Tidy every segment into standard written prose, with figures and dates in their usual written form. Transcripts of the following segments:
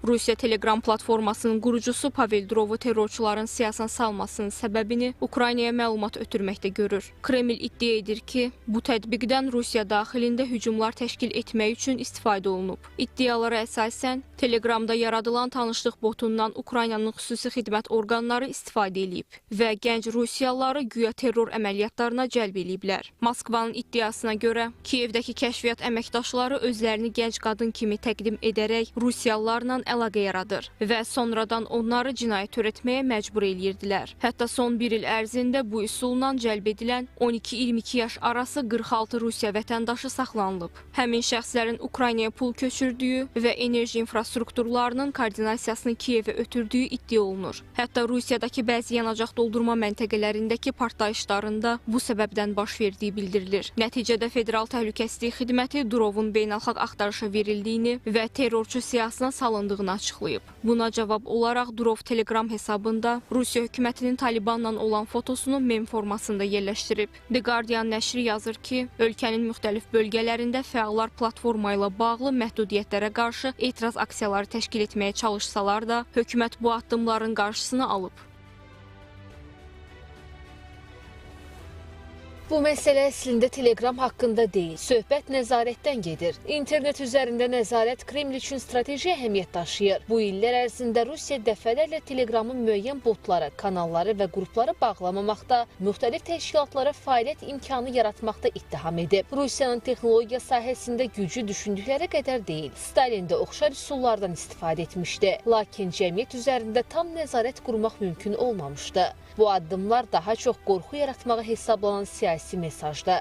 Rusiya Telegram platformasının qurucusu Pavel Durovu terrorçuların siyasına salmasının səbəbini Ukraynaya məlumat ötürməkdə görür. Kreml iddia edir ki, bu tətbiqdən Rusiya daxilində hücumlar təşkil etmək üçün istifadə olunub. İddialara əsasən, Telegramda yaradılan tanışlıq botundan Ukraynanın xüsusi xidmət orqanları istifadə edib və gənc Rusiyalıları güya terror əməliyyatlarına cəlb ediblər. Moskvanın iddiasına görə, Kiyevdəki kəşfiyyat əməkdaşları özlərini gənc qadın kimi təqdim edərək Rusiyalılarla əlaqə yaradır və sonradan onları cinayət törətməyə məcbur edirdilər. Hətta son bir il ərzində bu üsulla cəlb edilən 12-22 yaş arası 46 Rusiya vətəndaşı saxlanılıb. Həmin şəxslərin Ukraynaya pul köçürdüyü və enerji infrastrukturlarının koordinasiyasını Kiyevə ötürdüyü iddia olunur. Hətta Rusiyadakı bəzi yanacaq doldurma məntəqələrindəki partlayışlarında bu səbəbdən baş verdiyi bildirilir. Nəticədə Federal Təhlükəsizlik Xidməti Durovun beynəlxalq axtarışa verildiyini və terrorçu siyasına salındığını açıqlayıb. Buna cavab olaraq Durov Telegram hesabında Rusiya hökumətinin Talibanla olan fotosunu mem formasında yerləşdirib. The Guardian nəşri yazır ki, ölkənin müxtəlif bölgələrində fəallar platforma ilə bağlı məhdudiyyətlərə qarşı etiraz aksiyaları təşkil etməyə çalışsalar da, hökumət bu addımların qarşısını alıb. Bu məsələ əslində Telegram haqqında deyil, söhbət nəzarətdən gedir. İnternet üzərində nəzarət Kreml üçün strateji əhəmiyyət daşıyır. Bu illər ərzində Rusiya dəfələrlə Telegramın müəyyən botları, kanalları və qrupları bağlamamaqda, müxtəlif təşkilatlara fəaliyyət imkanı yaratmaqda ittiham edib. Rusiyanın texnologiya sahəsində gücü düşündükləri qədər deyil. Stalin də oxşar üsullardan istifadə etmişdi. Lakin cəmiyyət üzərində tam nəzarət qurmaq mümkün olmamışdı. Bu addımlar daha çox qorxu yaratmağa hesablanan siyasi mesajdır.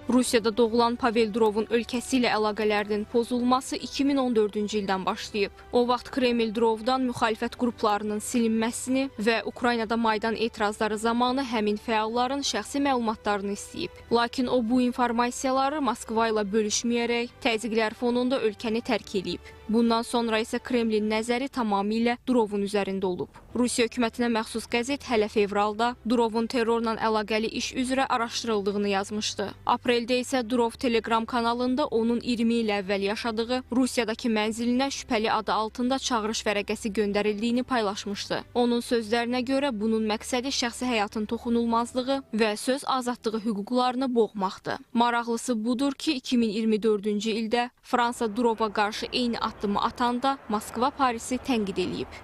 Rusiyada doğulan Pavel Durovun ölkəsi ilə əlaqələrinin pozulması 2014-cü ildən başlayıb. O vaxt Kreml Durovdan müxalifət qruplarının silinməsini və Ukraynada Maydan etirazları zamanı həmin fəalların şəxsi məlumatlarını istəyib. Lakin o bu informasiyaları Moskva ilə bölüşməyərək təzyiqlər fonunda ölkəni tərk edib. Bundan sonra isə Kremlin nəzəri tamamilə Durovun üzərində olub. Rusiya hökumətinə məxsus qəzet hələ fevralda Durovun terrorla əlaqəli iş üzrə araşdırıldığını yazmışdı. Apreldə isə Durov Telegram kanalında onun 20 il əvvəl yaşadığı Rusiyadakı mənzilinə şübhəli adı altında çağırış vərəqəsi göndərildiyini paylaşmışdı. Onun sözlərinə görə bunun məqsədi şəxsi həyatın toxunulmazlığı və söz azadlığı hüquqlarını boğmaqdır. Maraqlısı budur ki, 2024-cü ildə Fransa Durova qarşı eyni addımı atanda Moskva Parisi tənqid edib.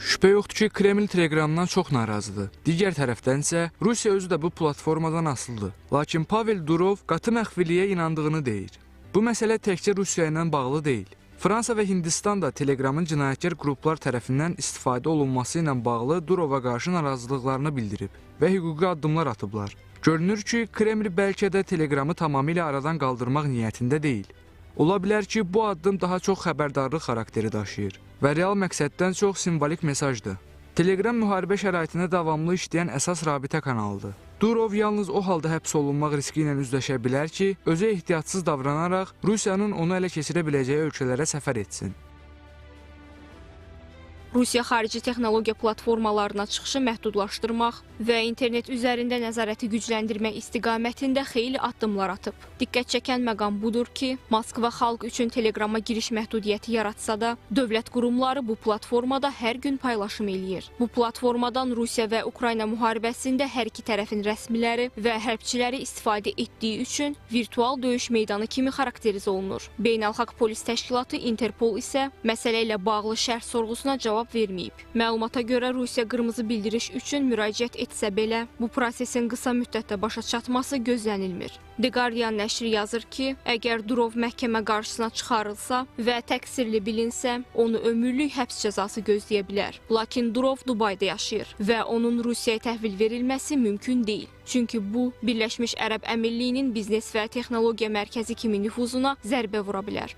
Şübhə yoxdur ki, Kreml Telegramdan çox narazıdır. Digər tərəfdən isə Rusiya özü də bu platformadan asılıdır. Lakin Pavel Durov qatı məxfiliyə inandığını deyir. Bu məsələ təkcə Rusiya ilə bağlı deyil. Fransa və Hindistan da Telegramın cinayətkar qruplar tərəfindən istifadə olunması ilə bağlı Durova qarşı narazılıqlarını bildirib və hüquqi addımlar atıblar. Görünür ki, Kreml bəlkə də Telegramı tamamilə aradan qaldırmaq niyyətində deyil. Ola bilər ki, bu addım daha çox xəbərdarlıq xarakteri daşıyır və real məqsəddən çox simvolik mesajdır. Telegram müharibə şəraitində davamlı işləyən əsas rabitə kanalıdır. Durov yalnız o halda həbs olunmaq riski ilə üzləşə bilər ki, özü ehtiyatsız davranaraq Rusiyanın onu ələ keçirə biləcəyi ölkələrə səfər etsin. Rusiya xarici texnologiya platformalarına çıxışı məhdudlaşdırmaq və internet üzərində nəzarəti gücləndirmək istiqamətində xeyli addımlar atıb. Diqqət çəkən məqam budur ki, Moskva xalq üçün Telegrama giriş məhdudiyyəti yaratsa da, dövlət qurumları bu platformada hər gün paylaşım eləyir. Bu platformadan Rusiya və Ukrayna müharibəsində hər iki tərəfin rəsmiləri və hərbçiləri istifadə etdiyi üçün virtual döyüş meydanı kimi xarakterizə olunur. Beynəlxalq Polis Təşkilatı Interpol isə məsələ ilə bağlı şərh sorğusuna cavab verməyib. Məlumata görə Rusiya qırmızı bildiriş üçün müraciət etsə belə, bu prosesin qısa müddətdə başa çatması gözlənilmir. The Guardian nəşri yazır ki, əgər Durov məhkəmə qarşısına çıxarılsa və təqsirli bilinsə, onu ömürlük həbs cəzası gözləyə bilər. Lakin Durov Dubayda yaşayır və onun Rusiyaya təhvil verilməsi mümkün deyil. Çünki bu, Birləşmiş Ərəb Əmirliyinin biznes və texnologiya mərkəzi kimi nüfuzuna zərbə vura bilər.